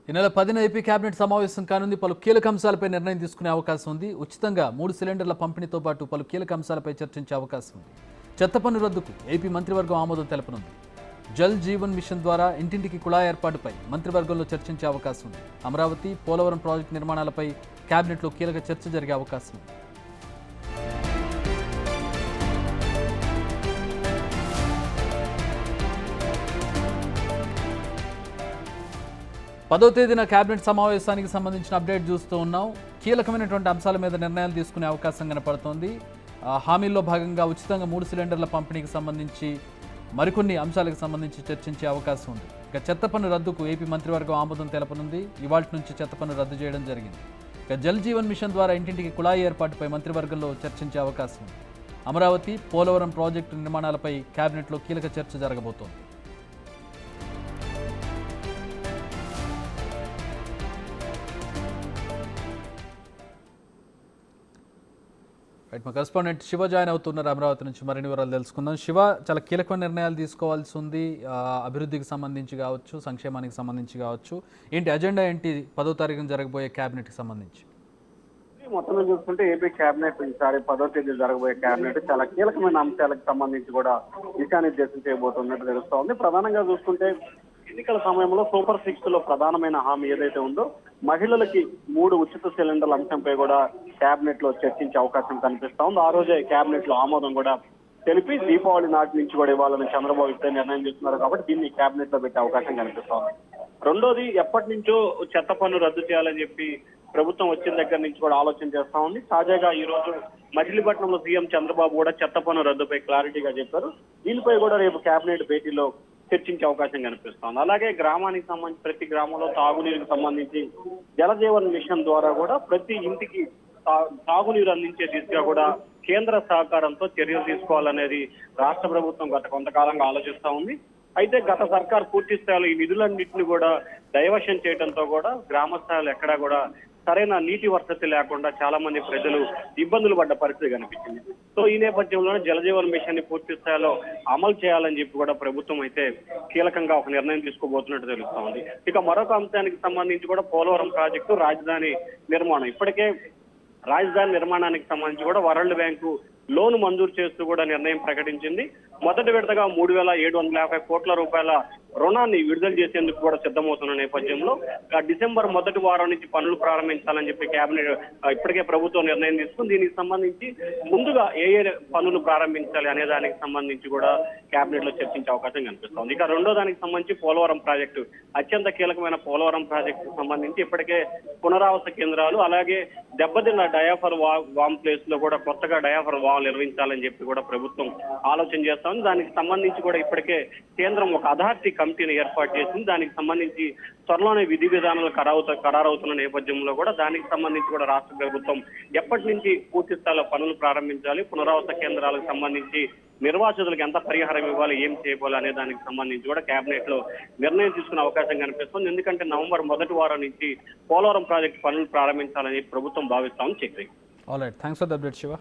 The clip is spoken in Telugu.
ఈ నెల 10న ఏపీ కేబినెట్ సమావేశం కానుంది. పలు కీలక అంశాలపై నిర్ణయం తీసుకునే అవకాశం ఉంది. ఉచితంగా 3 సిలిండర్ల పంపిణీతో పాటు పలు కీలక అంశాలపై చర్చించే అవకాశం ఉంది. చెత్త పన్ను రద్దుకు ఏపీ మంత్రివర్గం ఆమోదం తెలపనుంది. జల్ జీవన్ మిషన్ ద్వారా ఇంటింటికి కుళాయి ఏర్పాటుపై మంత్రివర్గంలో చర్చించే అవకాశం ఉంది. అమరావతి, పోలవరం ప్రాజెక్టు నిర్మాణాలపై కేబినెట్లో కీలక చర్చ జరిగే అవకాశం ఉంది. 10వ తేదీన కేబినెట్ సమావేశానికి సంబంధించిన అప్డేట్ చూస్తూ ఉన్నాం. కీలకమైనటువంటి అంశాల మీద నిర్ణయాలు తీసుకునే అవకాశం కనపడుతోంది. హామీల్లో భాగంగా ఉచితంగా 3 సిలిండర్ల పంపిణీకి సంబంధించి మరికొన్ని అంశాలకు సంబంధించి చర్చించే అవకాశం ఉంది. ఇక చెత్త పన్ను రద్దుకు ఏపీ మంత్రివర్గం ఆమోదం తెలపనుంది. ఇవాళ నుంచి చెత్త పన్ను రద్దు చేయడం జరిగింది. ఇక జల్ జీవన్ మిషన్ ద్వారా ఇంటింటికి కుళాయి ఏర్పాటుపై మంత్రివర్గంలో చర్చించే అవకాశం ఉంది. అమరావతి, పోలవరం ప్రాజెక్టు నిర్మాణాలపై కేబినెట్లో కీలక చర్చ జరగబోతోంది. మా కరెస్పాండెంట్ శివ జాయిన్ అవుతున్నారు అమరావతి నుంచి. మరిన్ని వివరాలు తెలుసుకుందాం. శివ, చాలా కీలకమైన నిర్ణయాలు తీసుకోవాల్సి ఉంది. అభివృద్ధికి సంబంధించి కావచ్చు, సంక్షేమానికి సంబంధించి కావచ్చు. ఏంటి అజెండా, ఏంటి 10వ తారీఖున జరగబోయే కేబినెట్కి సంబంధించి? మొత్తం చూసుకుంటే ఏపీ కేబినెట్ ఈసారి 10వ తేదీ జరగబోయే కేబినెట్ చాలా కీలకమైన అంశాలకు సంబంధించి కూడా దిశానిర్దేశం చేయబోతున్నట్టు తెలుస్తోంది. ప్రధానంగా చూసుకుంటే ఎన్నికల సమయంలో సూపర్ 6 లో ప్రధానమైన హామీ ఏదైతే ఉందో మహిళలకి 3 ఉచిత సిలిండర్ల అంశంపై కూడా కేబినెట్ లో చర్చించే అవకాశం కనిపిస్తా ఉంది. ఆ రోజే కేబినెట్ లో ఆమోదం కూడా తెలిపి దీపావళి నాటి నుంచి కూడా ఇవ్వాలని చంద్రబాబు ఇస్తే నిర్ణయం చేస్తున్నారు కాబట్టి దీన్ని కేబినెట్ లో పెట్టే అవకాశం కనిపిస్తా ఉంది. రెండోది, ఎప్పటి నుంచో చెత్త పన్ను రద్దు చేయాలని చెప్పి ప్రభుత్వం వచ్చిన దగ్గర నుంచి కూడా ఆలోచన చేస్తా ఉంది. తాజాగా ఈ రోజు మచిలీపట్నంలో సీఎం చంద్రబాబు కూడా చెత్త పన్ను రద్దుపై క్లారిటీగా చెప్పారు. దీనిపై కూడా రేపు కేబినెట్ భేటీలో చర్చించే అవకాశం కనిపిస్తోంది. అలాగే గ్రామానికి సంబంధించి ప్రతి గ్రామంలో తాగునీరుకు సంబంధించి జలజీవన్ మిషన్ ద్వారా కూడా ప్రతి ఇంటికి తాగునీరు అందించే దిశగా కూడా కేంద్ర సహకారంతో చర్యలు తీసుకోవాలనేది రాష్ట్ర ప్రభుత్వం గత కొంతకాలంగా ఆలోచిస్తా ఉంది. అయితే గత సర్కార్ పూర్తి స్థాయిలో ఈ నిధులన్నింటినీ కూడా డైవర్షన్ చేయడంతో కూడా గ్రామ స్థాయిలో ఎక్కడా కూడా సరైన నీటి వసతి లేకుండా చాలా మంది ప్రజలు ఇబ్బందులు పడ్డ పరిస్థితి కనిపించింది. సో ఈ నేపథ్యంలోనే జలజీవన్ మిషన్ ని పూర్తి స్థాయిలో అమలు చేయాలని చెప్పి కూడా ప్రభుత్వం అయితే కీలకంగా ఒక నిర్ణయం తీసుకోబోతున్నట్టు తెలుస్తా ఉంది. ఇక మరొక అంశానికి సంబంధించి కూడా పోలవరం ప్రాజెక్టు రాజధాని నిర్మాణం, ఇప్పటికే రాజధాని నిర్మాణానికి సంబంధించి కూడా వరల్డ్ బ్యాంకు లోన్ మంజూరు చేస్తూ కూడా నిర్ణయం ప్రకటించింది. మొదటి విడతగా 3,750 కోట్ల రూపాయల రుణాన్ని విడుదల చేసేందుకు కూడా సిద్ధమవుతున్న నేపథ్యంలో డిసెంబర్ మొదటి వారం నుంచి పనులు ప్రారంభించాలని చెప్పి కేబినెట్ ఇప్పటికే ప్రభుత్వం నిర్ణయం తీసుకుంది. దీనికి సంబంధించి ముందుగా ఏ పనులు ప్రారంభించాలి అనే దానికి సంబంధించి కూడా కేబినెట్ లో చర్చించే అవకాశం కనిపిస్తోంది. ఇక రెండో దానికి సంబంధించి పోలవరం ప్రాజెక్టు, అత్యంత కీలకమైన పోలవరం ప్రాజెక్టు సంబంధించి ఇప్పటికే పునరావాస కేంద్రాలు, అలాగే దెబ్బతిన్న డయాఫర్ వామ్ ప్లేస్ లో కూడా కొత్తగా డయాఫర్ వాల్ నిర్వహించాలని చెప్పి కూడా ప్రభుత్వం ఆలోచన చేస్తా ఉంది. దానికి సంబంధించి కూడా ఇప్పటికే కేంద్రం ఒక అథారిటీ కమిటీని ఏర్పాటు చేసింది. దానికి సంబంధించి త్వరలోనే విధి విధానాలు ఖరారవుతున్న నేపథ్యంలో కూడా దానికి సంబంధించి కూడా రాష్ట్ర ప్రభుత్వం ఎప్పటి నుంచి పూర్తి స్థాయిలో పనులు ప్రారంభించాలి, పునరావాస కేంద్రాలకు సంబంధించి నిర్వాసితులకు ఎంత పరిహారం ఇవ్వాలి, ఏం చేయబోవాలి అనే దానికి సంబంధించి కూడా కేబినెట్ లో నిర్ణయం తీసుకునే అవకాశం కనిపిస్తుంది. ఎందుకంటే నవంబర్ మొదటి వారం నుంచి పోలవరం ప్రాజెక్టు పనులు ప్రారంభించాలని ప్రభుత్వం భావిస్తామని చెప్పి. All right, thanks for the update Shiva.